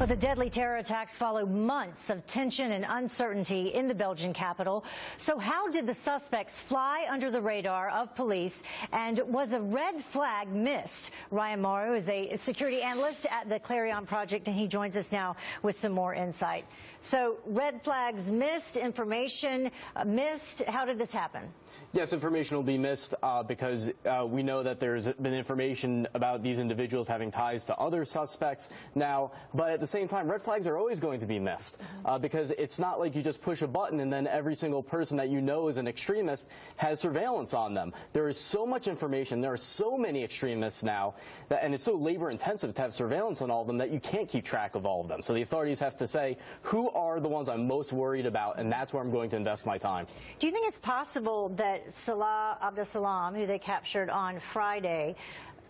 But the deadly terror attacks follow months of tension and uncertainty in the Belgian capital. So how did the suspects fly under the radar of police, and was a red flag missed? Ryan Mauro is a security analyst at the Clarion project, and he joins us now with some more insight. So red flags missed, information missed. How did this happen? Yes, information will be missed because we know that there's been information about these individuals having ties to other suspects now, but at the same time, red flags are always going to be missed because it's not like you just push a button and then every single person that you know is an extremist has surveillance on them. There is so much information, there are so many extremists now, and it's so labor intensive to have surveillance on all of them that you can't keep track of all of them. So the authorities have to say, who are the ones I'm most worried about, and that's where I'm going to invest my time. Do you think it's possible that Salah Abdeslam, who they captured on Friday,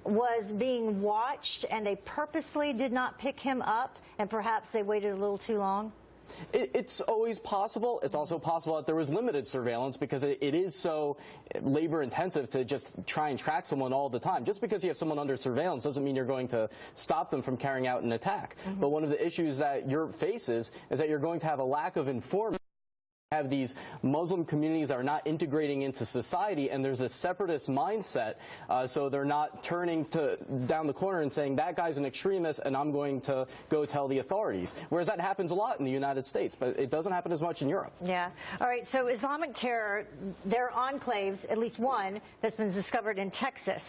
was being watched and they purposely did not pick him up, and perhaps they waited a little too long? It's always possible. It's also possible that there was limited surveillance because it is so labor intensive to just try and track someone all the time. Just because you have someone under surveillance doesn't mean you're going to stop them from carrying out an attack. But one of the issues that Europe faces is that you're going to have a lack of informants. Have these Muslim communities that are not integrating into society, and there's a separatist mindset, so they're not turning down the corner and saying that guy's an extremist and I'm going to go tell the authorities, whereas that happens a lot in the United States, but it doesn't happen as much in Europe. Yeah. All right, so Islamic terror, there are enclaves, at least one, that's been discovered in Texas.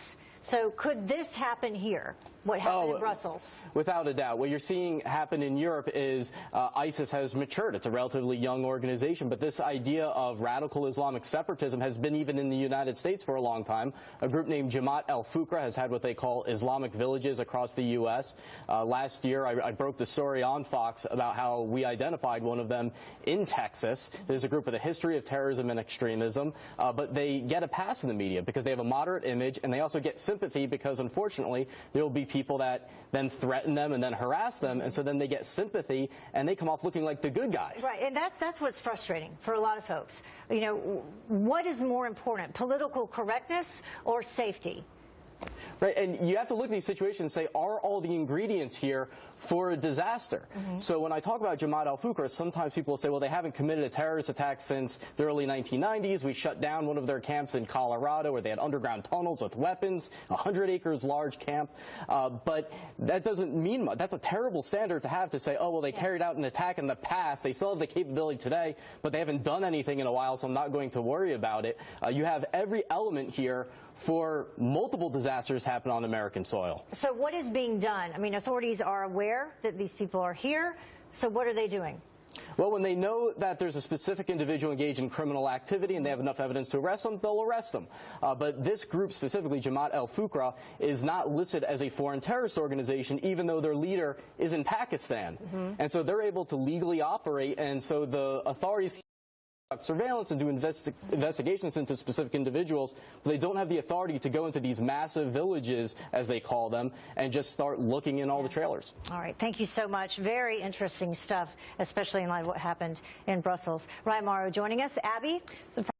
So could this happen here? What happened in Brussels? Without a doubt. What you're seeing happen in Europe is ISIS has matured. It's a relatively young organization, but this idea of radical Islamic separatism has been even in the United States for a long time. A group named Jamaat ul-Fuqra has had what they call Islamic villages across the U.S. Last year, I broke the story on Fox about how we identified one of them in Texas. There's a group with a history of terrorism and extremism, but they get a pass in the media because they have a moderate image, and they also get sympathy because, unfortunately, there will be people that then threaten them and then harass them, and so then they get sympathy and they come off looking like the good guys. Right, and that's what's frustrating for a lot of folks. You know, what is more important, political correctness or safety? Right, and you have to look at these situations and say, are all the ingredients here for a disaster? So when I talk about Jamaat al-Fuqra, sometimes people will say, well, they haven't committed a terrorist attack since the early 1990s. We shut down one of their camps in Colorado where they had underground tunnels with weapons, 100 acres large camp. But that doesn't mean much. That's a terrible standard to have to say, oh, well, they carried out an attack in the past. They still have the capability today, but they haven't done anything in a while, so I'm not going to worry about it. You have every element here for multiple disasters happen on American soil. So what is being done? I mean, authorities are aware that these people are here, so what are they doing? Well, when they know that there's a specific individual engaged in criminal activity and they have enough evidence to arrest them, they'll arrest them. But this group specifically, Jamaat al-Fuqra, is not listed as a foreign terrorist organization, even though their leader is in Pakistan. And so they're able to legally operate, and so the authorities surveillance and do investigations into specific individuals, but they don't have the authority to go into these massive villages, as they call them, and just start looking in all the trailers. All right. Thank you so much. Very interesting stuff, especially in light of what happened in Brussels. Ryan Mauro joining us. Abby?